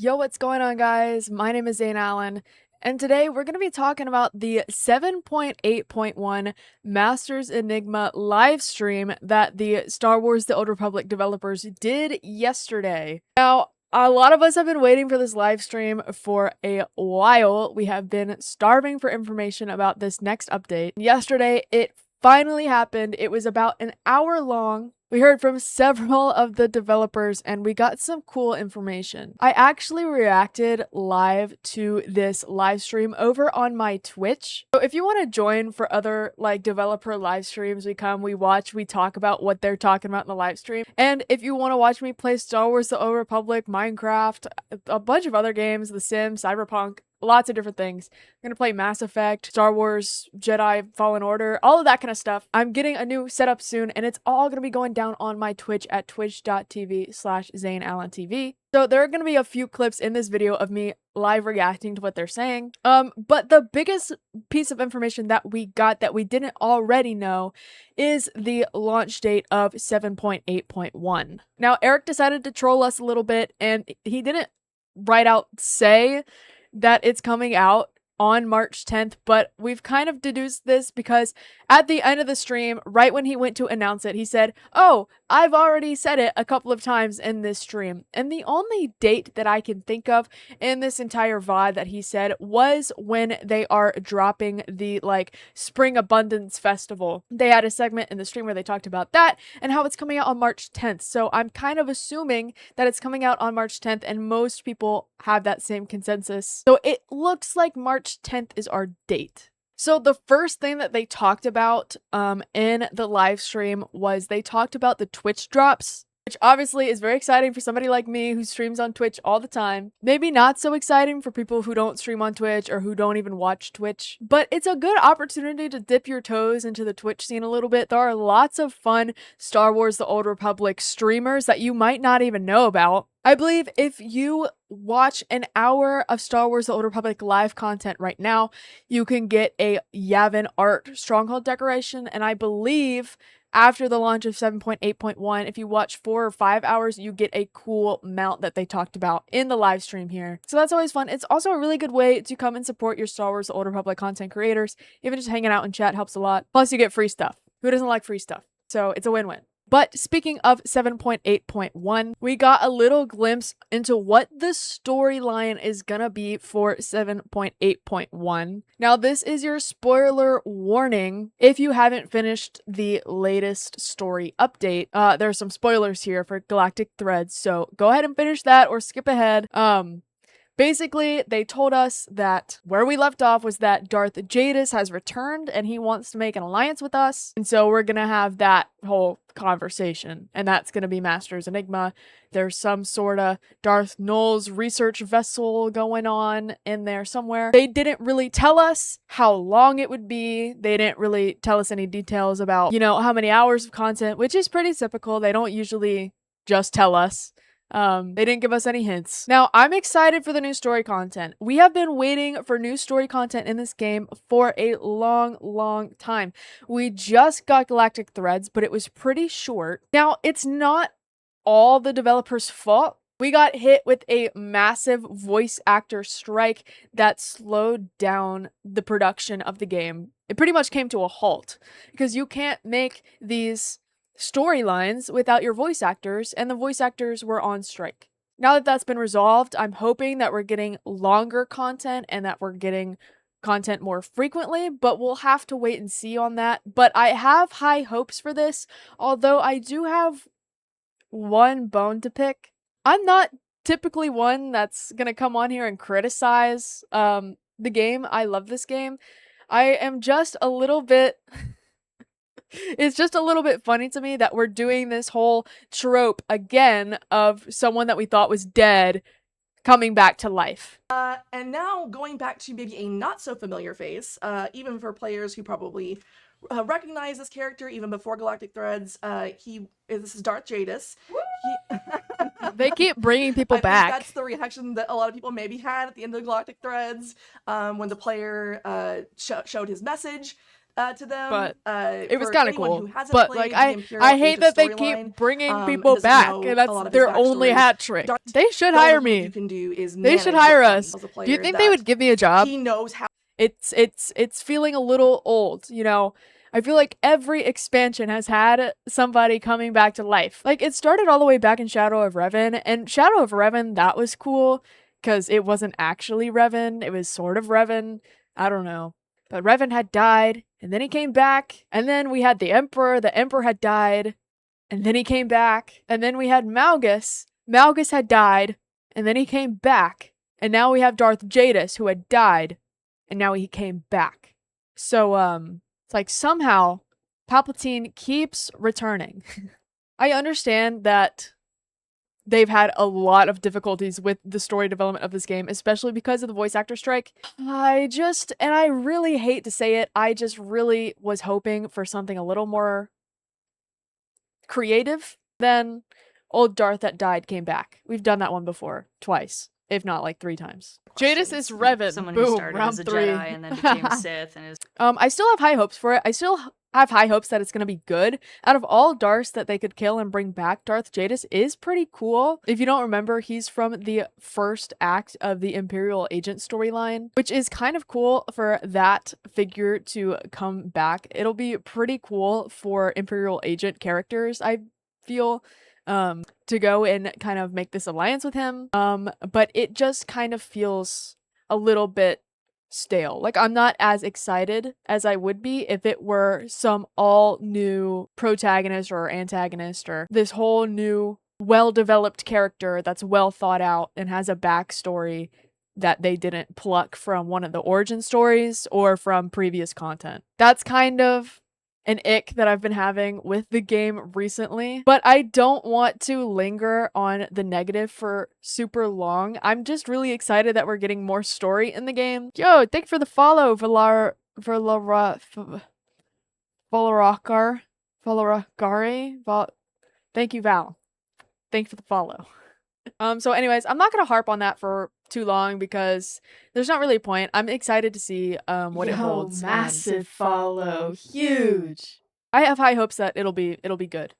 Yo, what's going on, guys? My name is Zane Allen, and today we're going to be talking about the 7.8.1 Masters Enigma live stream that the Star Wars The Old Republic developers did yesterday. Now, a lot of us have been waiting for this live stream for a while. We have been starving for information about this next update. Yesterday, it finally happened. It was about an hour long. We heard from several of the developers and we got some cool information. I actually reacted live to this live stream over on my Twitch. So if you want to join for other developer live streams, we watch, we talk about what they're talking about in the live stream. And if you want to watch me play Star Wars The Old Republic, Minecraft, a bunch of other games, The Sims, Cyberpunk, lots of different things. I'm gonna play Mass Effect, Star Wars, Jedi Fallen Order, all of that kind of stuff. I'm getting a new setup soon, and it's all gonna be going down on my Twitch at twitch.tv/ZaneAllenTV. So there are gonna be a few clips in this video of me live reacting to what they're saying. But the biggest piece of information that we got that we didn't already know is the launch date of 7.8.1. Now, Eric decided to troll us a little bit, and he didn't right out say that it's coming out on March 10th, but we've kind of deduced this because at the end of the stream, right when he went to announce it, he said, "Oh, I've already said it a couple of times in this stream." And the only date that I can think of in this entire VOD that he said was when they are dropping the Spring Abundance Festival. They had a segment in the stream where they talked about that and how it's coming out on March 10th. So I'm kind of assuming that it's coming out on March 10th, and most people have that same consensus. So it looks like March 10th is our date. So the first thing that they talked about in the live stream was they talked about the Twitch drops, which obviously is very exciting for somebody like me who streams on Twitch all the time. Maybe not so exciting for people who don't stream on Twitch or who don't even watch Twitch, but it's a good opportunity to dip your toes into the Twitch scene a little bit. There are lots of fun Star Wars The Old Republic streamers that you might not even know about. I believe if you watch an hour of Star Wars The Old Republic live content right now, you can get a Yavin art stronghold decoration, and I believe after the launch of 7.8.1, if you watch 4 or 5 hours, you get a cool mount that they talked about in the live stream here. So that's always fun. It's also a really good way to come and support your Star Wars The Old Republic content creators. Even just hanging out in chat helps a lot. Plus you get free stuff. Who doesn't like free stuff? So it's a win-win. But speaking of 7.8.1, we got a little glimpse into what the storyline is gonna be for 7.8.1. Now, this is your spoiler warning if you haven't finished the latest story update. There's some spoilers here for Galactic Threads, so go ahead and finish that or skip ahead. Basically, they told us that where we left off was that Darth Jadis has returned and he wants to make an alliance with us. And so we're gonna have that whole conversation, and that's gonna be Masters Enigma. There's some sort of Darth Nul's research vessel going on in there somewhere. They didn't really tell us how long it would be. They didn't really tell us any details about, how many hours of content, which is pretty typical. They don't usually just tell us. They didn't give us any hints. Now, I'm excited for the new story content. We have been waiting for new story content in this game for a long time. We just got Galactic Threads, but it was pretty short. Now, it's not all the developers' fault. We got hit with a massive voice actor strike that slowed down the production of the game. It pretty much came to a halt because you can't make these storylines without your voice actors, and the voice actors were on strike. Now that that's been resolved, I'm hoping that we're getting longer content and that we're getting content more frequently, but we'll have to wait and see on that. But I have high hopes for this, although I do have one bone to pick. I'm not typically one that's gonna come on here and criticize the game. I love this game. I am just a little bit it's just a little bit funny to me that we're doing this whole trope again of someone that we thought was dead coming back to life. And now going back to maybe a not so familiar face, even for players who probably recognize this character even before Galactic Threads, this is Darth Jadis. They keep bringing people back. That's the reaction that a lot of people maybe had at the end of Galactic Threads when the player showed his message. to them. But it was For kind of anyone who cool. hasn't But played like the Imperial I hate Agent that they storyline, keep bringing and people doesn't back, know and a that's lot of his their only backstory, hat trick. Darth They should the only hire thing that me. you can do is They manage should what hire comes us. as a Do you player think they that would give me a job? he knows how. It's feeling a little old, you know. I feel like every expansion has had somebody coming back to life. Like, it started all the way back in Shadow of Revan, and Shadow of Revan, that was cool, because it wasn't actually Revan, it was sort of Revan. I don't know. But Revan had died, and then he came back, and then we had the Emperor had died, and then he came back, and then we had Malgus. Malgus had died, and then he came back, and now we have Darth Jadis, who had died, and now he came back. So, it's like somehow Palpatine keeps returning. I understand that they've had a lot of difficulties with the story development of this game, especially because of the voice actor strike. And I really hate to say it, I just really was hoping for something a little more creative than old Darth that died came back. We've done that one before, twice, if not like 3 times. Jadis is Revan. Someone Boom, who started round as a 3. Jedi and then became a Sith and is I still have high hopes for it. I still have high hopes that it's gonna be good. Out of all Darths that they could kill and bring back, Darth Jadis is pretty cool. If you don't remember, he's from the first act of the Imperial Agent storyline, which is kind of cool for that figure to come back. It'll be pretty cool for Imperial Agent characters, I feel, to go and kind of make this alliance with him. But it just kind of feels a little bit stale. Like, I'm not as excited as I would be if it were some all new protagonist or antagonist or this whole new well-developed character that's well thought out and has a backstory that they didn't pluck from one of the origin stories or from previous content. That's kind of an ick that I've been having with the game recently, but I don't want to linger on the negative for super long. I'm just really excited that we're getting more story in the game. Yo, thank you for the follow, Thank you, Val. Thank you for the follow. So anyways, I'm not gonna harp on that for too long because there's not really a point. I'm excited to see what it holds. massive follow, huge. I have high hopes that it'll be good.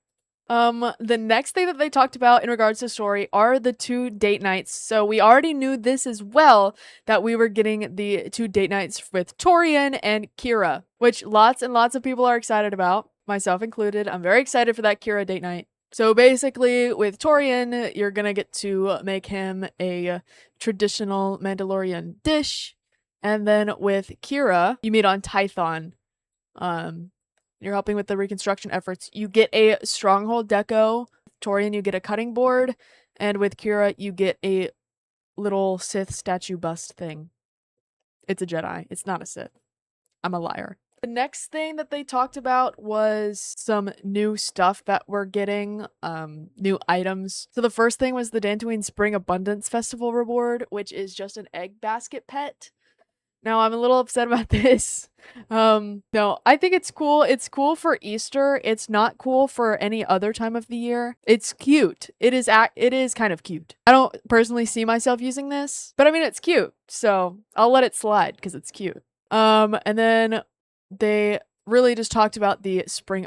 The next thing that they talked about in regards to story are the 2 date nights. So we already knew this as well, that we were getting the 2 date nights with Torian and Kira, which lots and lots of people are excited about, myself included. I'm very excited for that Kira date night. So basically, with Torian, you're gonna get to make him a traditional Mandalorian dish, and then with Kira, you meet on Tython. You're helping with the reconstruction efforts. You get a stronghold deco. Torian, you get a cutting board, and with Kira, you get a little Sith statue bust thing. It's a Jedi. It's not a Sith. I'm a liar. The next thing that they talked about was some new stuff that we're getting, new items. So the first thing was the Dantooine Spring Abundance Festival reward, which is just an egg basket pet. Now, I'm a little upset about this. No, I think it's cool. It's cool for Easter. It's not cool for any other time of the year. It's cute. It is kind of cute. I don't personally see myself using this, but I mean, it's cute. So I'll let it slide because it's cute. And then they really just talked about the Spring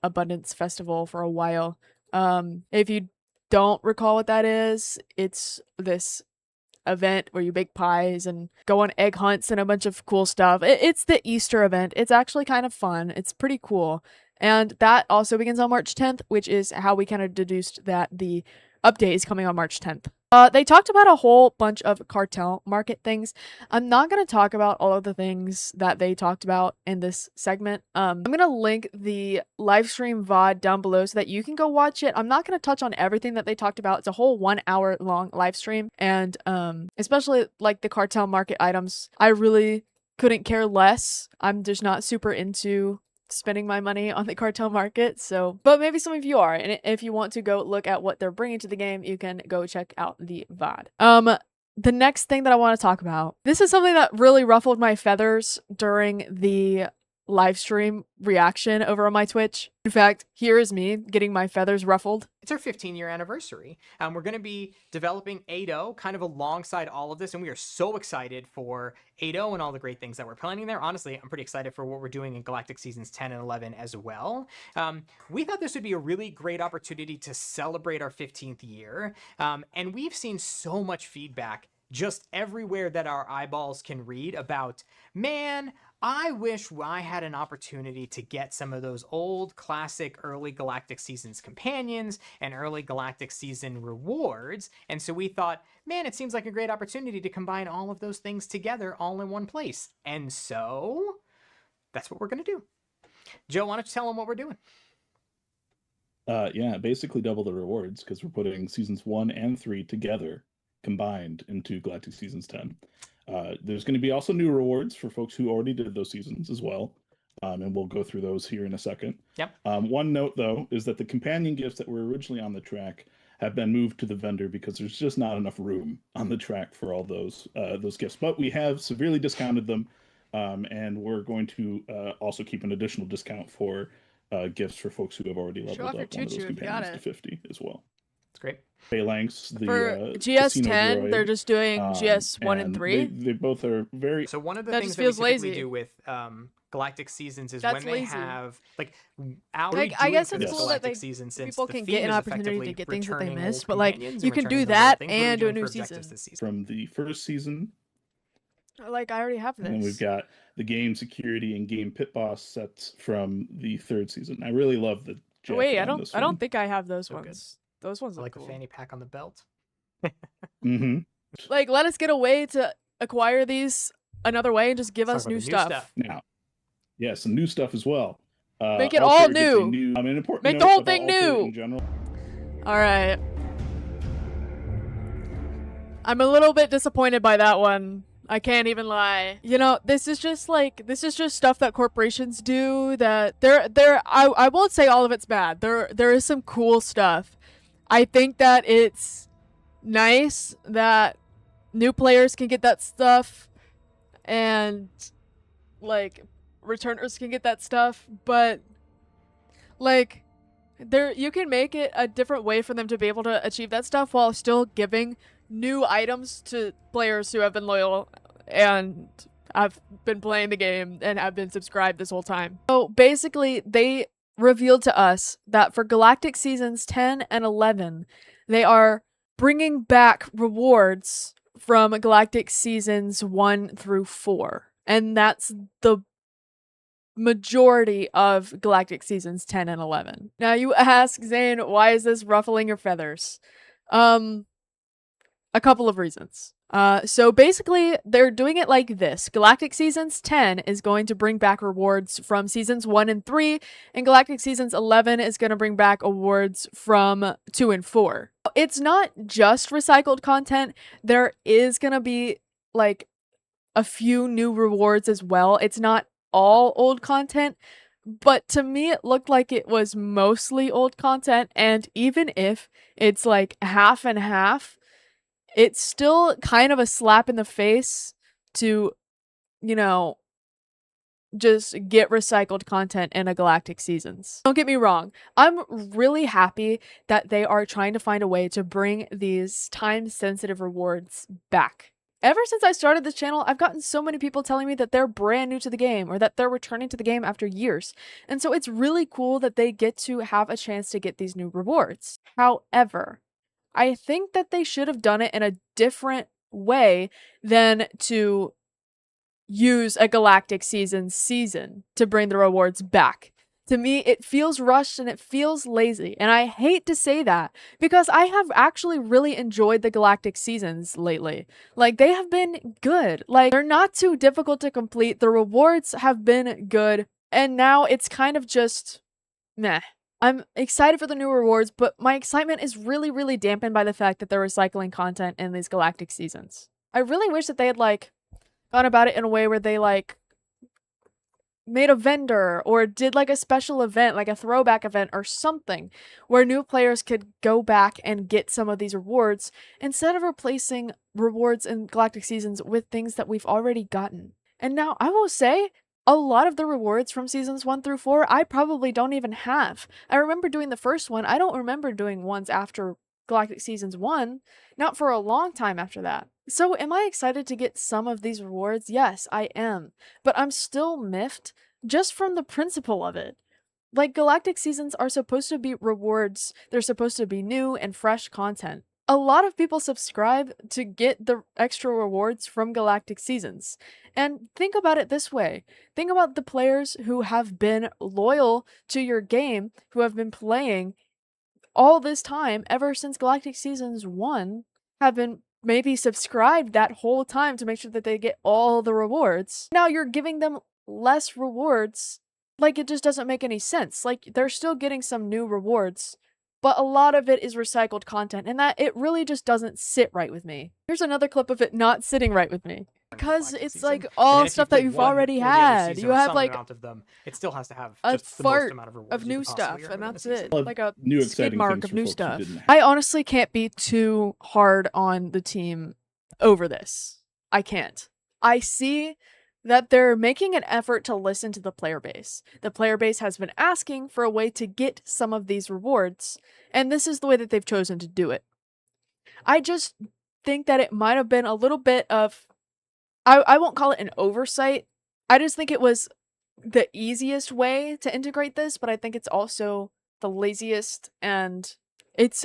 Abundance Festival for a while. If you don't recall what that is, it's this event where you bake pies and go on egg hunts and a bunch of cool stuff. It's the Easter event. It's actually kind of fun. It's pretty cool. And that also begins on March 10th, which is how we kind of deduced that the update is coming on March 10th. They talked about a whole bunch of cartel market things. I'm not going to talk about all of the things that they talked about in this segment. I'm going to link the Livestream VOD down below so that you can go watch it. I'm not going to touch on everything that they talked about. It's a whole 1 hour long live stream. And especially like the cartel market items, I really couldn't care less. I'm just not super into spending my money on the cartel market, but maybe some of you are, and if you want to go look at what they're bringing to the game, you can go check out the VOD. The next thing that I want to talk about, this is something that really ruffled my feathers during the live stream reaction over on my Twitch. In fact, here is me getting my feathers ruffled. It's our 15-year anniversary. We're going to be developing 8.0 kind of alongside all of this, and we are so excited for 8.0 and all the great things that we're planning there. Honestly, I'm pretty excited for what we're doing in Galactic Seasons 10 and 11 as well. We thought this would be a really great opportunity to celebrate our 15th year, and we've seen so much feedback just everywhere that our eyeballs can read about, man, I wish I had an opportunity to get some of those old classic early Galactic Seasons companions and early Galactic Season rewards. And so we thought, man, it seems like a great opportunity to combine all of those things together all in one place. And so that's what we're going to do. Joe, why don't you tell them what we're doing? Yeah, basically double the rewards because we're putting seasons 1 and 3 together, combined into Galactic Seasons 10. There's going to be also new rewards for folks who already did those seasons as well, and we'll go through those here in a second. Yep. One note, though, is that the companion gifts that were originally on the track have been moved to the vendor because there's just not enough room on the track for all those gifts. But we have severely discounted them, and we're going to also keep an additional discount for gifts for folks who have already leveled up one of those companions to 50 as well. That's great. Phalanx, the For GS10, they're just doing GS1 and 3. They both are very... So one of the That things just that we feels typically lazy. do with Galactic Seasons is That's when they lazy. have like our Like, I guess it's cool that Galactic they- Season, since people the can theme get an is opportunity to effectively get things that they returning missed, old but, like, companions you and can do returning those that old things. What are we and do a doing new for objectives season. this season? from the first season, Like, I already have this. and then we've got the game security and game pit boss sets from the third season. I really love the Oh, wait, jacket I on don't. this I don't one. think I have those So good. ones. Those ones I look like cool. a fanny pack on the belt. Mm-hmm. Like, let us get a way to acquire these another way and just give Let's us talk new about the stuff. Now, yeah, some new stuff as well. Make it Altair all gets a new. an important Make the note whole about thing Altair new. in general. All right. I'm a little bit disappointed by that one. I can't even lie. You know, this is just stuff that corporations do that I won't say all of it's bad. There is some cool stuff. I think that it's nice that new players can get that stuff and like returners can get that stuff, but like you can make it a different way for them to be able to achieve that stuff while still giving new items to players who have been loyal and have been playing the game and have been subscribed this whole time. So basically, they revealed to us that for Galactic Seasons 10 and 11, they are bringing back rewards from Galactic Seasons 1 through 4. And that's the majority of Galactic Seasons 10 and 11. Now you ask, Zane, why is this ruffling your feathers? A couple of reasons. So basically, they're doing it like this. Galactic Seasons 10 is going to bring back rewards from Seasons 1 and 3, and Galactic Seasons 11 is going to bring back awards from 2 and 4. It's not just recycled content. There is going to be, like, a few new rewards as well. It's not all old content, but to me, it looked like it was mostly old content, and even if it's, like, half and half, it's still kind of a slap in the face to, you know, just get recycled content in a Galactic Seasons. Don't get me wrong. I'm really happy that they are trying to find a way to bring these time-sensitive rewards back. Ever since I started this channel, I've gotten so many people telling me that they're brand new to the game or that they're returning to the game after years. And so it's really cool that they get to have a chance to get these new rewards. However, I think that they should have done it in a different way than to use a Galactic Seasons season to bring the rewards back. To me, it feels rushed and it feels lazy, and I hate to say that because I have actually really enjoyed the Galactic Seasons lately. Like, they have been good. Like, they're not too difficult to complete, the rewards have been good, and now it's kind of just meh. I'm excited for the new rewards, but my excitement is really, really dampened by the fact that they're recycling content in these Galactic Seasons. I really wish that they had, like, gone about it in a way where they, like, made a vendor or did, like, a special event, like a throwback event or something, where new players could go back and get some of these rewards instead of replacing rewards in Galactic Seasons with things that we've already gotten. And now, I will say, a lot of the rewards from seasons 1 through 4, I probably don't even have. I remember doing the first one. I don't remember doing ones after Galactic Seasons 1, not for a long time after that. So am I excited to get some of these rewards? Yes, I am. But I'm still miffed just from the principle of it. Like, Galactic Seasons are supposed to be rewards. They're supposed to be new and fresh content. A lot of people subscribe to get the extra rewards from Galactic Seasons. And think about it this way. Think about the players who have been loyal to your game, who have been playing all this time, ever since Galactic Seasons 1, have been maybe subscribed that whole time to make sure that they get all the rewards. Now you're giving them less rewards. Like, it just doesn't make any sense. Like, they're still getting some new rewards, but a lot of it is recycled content, and that it really just doesn't sit right with me. Here's another clip of it not sitting right with me. Because Galactic it's season. like And all then if stuff you've that played you've one already or the other had. season You or have some like amount of them, it still has to have a just the most fart amount of rewards of you new could possibly stuff, earn and within a that's season. it. Well, Like a new skid exciting mark things of for new folks who stuff. didn't have. I honestly can't be too hard on the team over this. I can't. I see that they're making an effort to listen to the player base. The player base has been asking for a way to get some of these rewards, and this is the way that they've chosen to do it. I just think that it might have been a little bit of, I won't call it an oversight. I just think it was the easiest way to integrate this, but I think it's also the laziest, and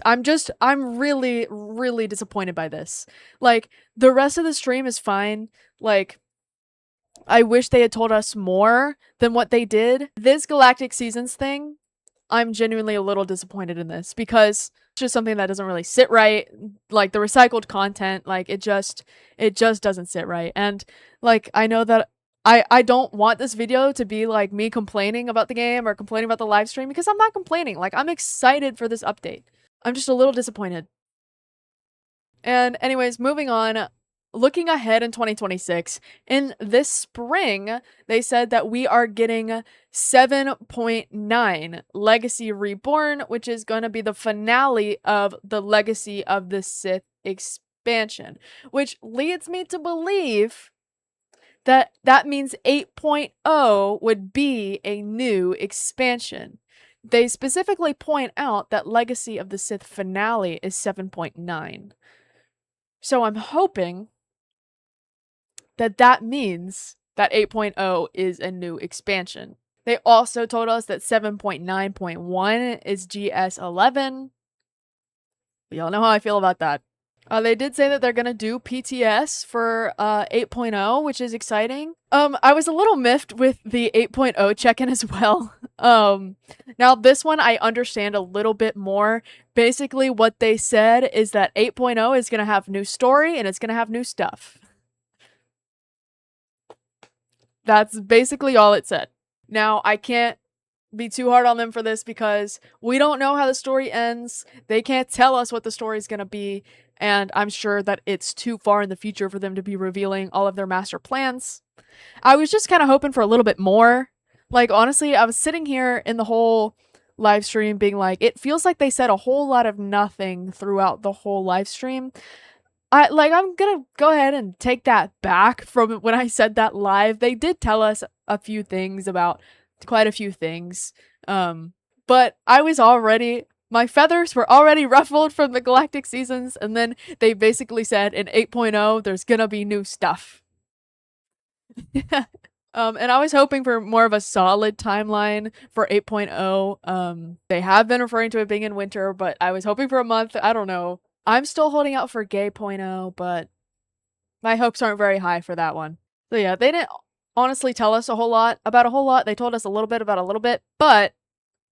I'm really, really disappointed by this. Like, the rest of the stream is fine. Like, I wish they had told us more than what they did. This Galactic Seasons thing, I'm genuinely a little disappointed in this because it's just something that doesn't really sit right. Like, the recycled content, like, it just doesn't sit right. And like, I know that I don't want this video to be like me complaining about the game or complaining about the live stream, because I'm not complaining. Like, I'm excited for this update. I'm just a little disappointed. And anyways, moving on. Looking ahead in 2026, in this spring, they said that we are getting 7.9 Legacy Reborn, which is going to be the finale of the Legacy of the Sith expansion, which leads me to believe that that means 8.0 would be a new expansion. They specifically point out that Legacy of the Sith finale is 7.9. So I'm hoping that means that 8.0 is a new expansion. They also told us that 7.9.1 is GS11. We all know how I feel about that. They did say that they're gonna do PTS for 8.0, which is exciting. I was a little miffed with the 8.0 check-in as well. Now this one I understand a little bit more. Basically what they said is that 8.0 is gonna have new story and it's gonna have new stuff. That's basically all it said. Now, I can't be too hard on them for this because we don't know how the story ends. They can't tell us what the story is going to be, and I'm sure that it's too far in the future for them to be revealing all of their master plans. I was just kind of hoping for a little bit more. Like, honestly, I was sitting here in the whole live stream being like, it feels like they said a whole lot of nothing throughout the whole live stream. I'm gonna go ahead and take that back from when I said that live. They did tell us a few things about quite a few things. But I was already, my feathers were already ruffled from the Galactic Seasons, and then they basically said in 8.0 there's gonna be new stuff. And I was hoping for more of a solid timeline for 8.0. They have been referring to it being in winter, but I was hoping for a month. I don't know. I'm still holding out for Gay.0, but my hopes aren't very high for that one. So yeah, they didn't honestly tell us a whole lot about a whole lot. They told us a little bit about a little bit, but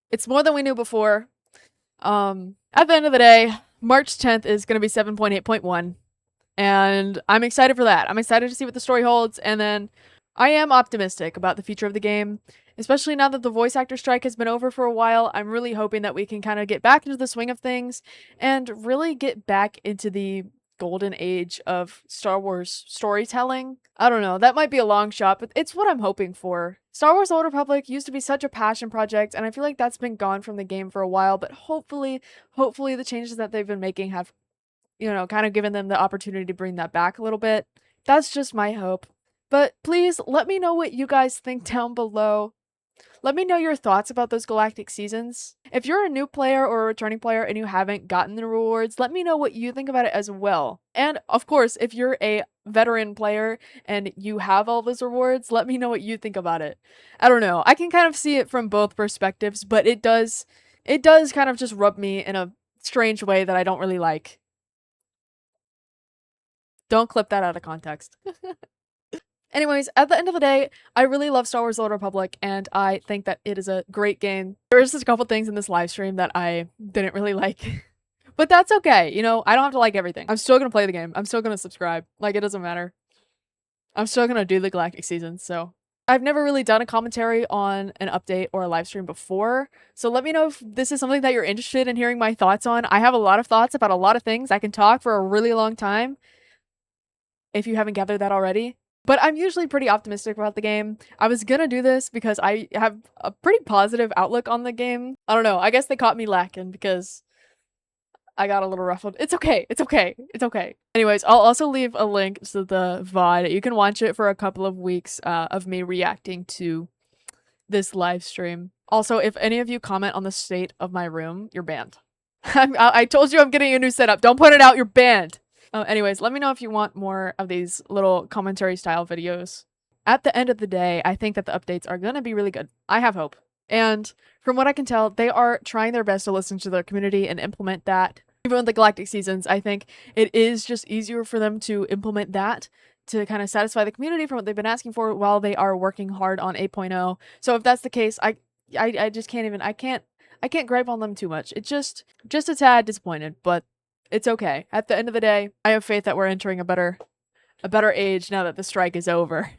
it's more than we knew before. At the end of the day, March 10th is going to be 7.8.1, and I'm excited for that. I'm excited to see what the story holds, and then I am optimistic about the future of the game, especially now that the voice actor strike has been over for a while. I'm really hoping that we can kind of get back into the swing of things and really get back into the golden age of Star Wars storytelling. I don't know, that might be a long shot, but it's what I'm hoping for. Star Wars: The Old Republic used to be such a passion project, and I feel like that's been gone from the game for a while, but hopefully the changes that they've been making have, kind of given them the opportunity to bring that back a little bit. That's just my hope. But please let me know what you guys think down below. Let me know your thoughts about those Galactic Seasons. If you're a new player or a returning player and you haven't gotten the rewards, let me know what you think about it as well. And of course, if you're a veteran player and you have all those rewards, let me know what you think about it. I don't know. I can kind of see it from both perspectives, but it does kind of just rub me in a strange way that I don't really like. Don't clip that out of context. Anyways, at the end of the day, I really love Star Wars: The Old Republic, and I think that it is a great game. There was just a couple things in this live stream that I didn't really like. But that's okay, you know, I don't have to like everything. I'm still gonna play the game. I'm still gonna subscribe. Like, it doesn't matter. I'm still gonna do the Galactic Seasons, so. I've never really done a commentary on an update or a live stream before, so let me know if this is something that you're interested in hearing my thoughts on. I have a lot of thoughts about a lot of things. I can talk for a really long time, if you haven't gathered that already. But I'm usually pretty optimistic about the game. I was gonna do this because I have a pretty positive outlook on the game. I don't know, I guess they caught me lacking because I got a little ruffled. It's okay, it's okay, it's okay. Anyways, I'll also leave a link to the VOD. You can watch it for a couple of weeks of me reacting to this live stream. Also, if any of you comment on the state of my room, you're banned. I told you I'm getting a new setup. Don't point it out, you're banned. Anyways, let me know if you want more of these little commentary style videos. At the end of the day, I think that the updates are going to be really good. I have hope. And from what I can tell, they are trying their best to listen to their community and implement that. Even with the Galactic Seasons, I think it is just easier for them to implement that to kind of satisfy the community for what they've been asking for while they are working hard on 8.0. So if that's the case, I just can't even, I can't gripe on them too much. It's just a tad disappointed, but it's okay. At the end of the day, I have faith that we're entering a better age now that the strike is over.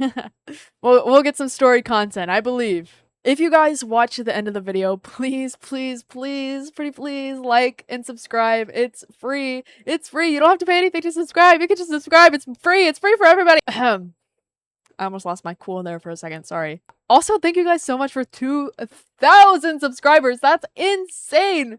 We'll get some story content, I believe. If you guys watch to the end of the video, please, please, please, pretty please, like and subscribe. It's free. It's free. You don't have to pay anything to subscribe. You can just subscribe. It's free. It's free for everybody. I almost lost my cool there for a second. Sorry. Also, thank you guys so much for 2,000 subscribers. That's insane.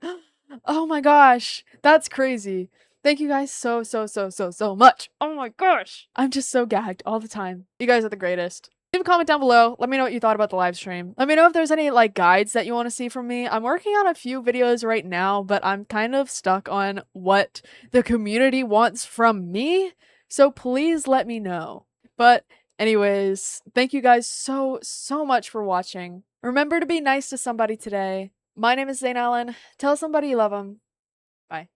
Oh my gosh, that's crazy. Thank you guys so much. Oh my gosh. I'm just so gagged all the time. You guys are the greatest. Leave a comment down below. Let me know what you thought about the live stream. Let me know if there's any like guides that you want to see from me. I'm working on a few videos right now, but I'm kind of stuck on what the community wants from me. So please let me know. But anyways, thank you guys so much for watching. Remember to be nice to somebody today. My name is Zane Allen. Tell somebody you love them. Bye.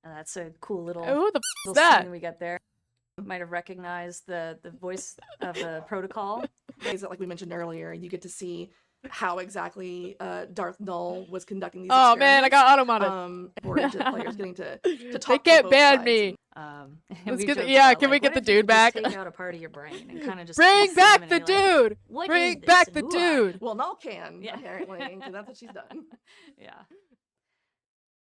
That's a cool little, Who the little that? scene we got there. Might have recognized the voice of the protocol. Ways that, like we mentioned earlier, you get to see how exactly Darth Null was conducting these Oh man, I got experiments. automated. For players getting to They talk can't to both ban sides me. And Let's we get the- joked yeah, about, can we like, get what the if you dude could just back? Take out a part of your brain and kind of just Bring kiss back him the and be like, dude. "What Bring is this back and the who are-" dude. Well, Null can, Yeah. apparently, because that's what she's done. Yeah.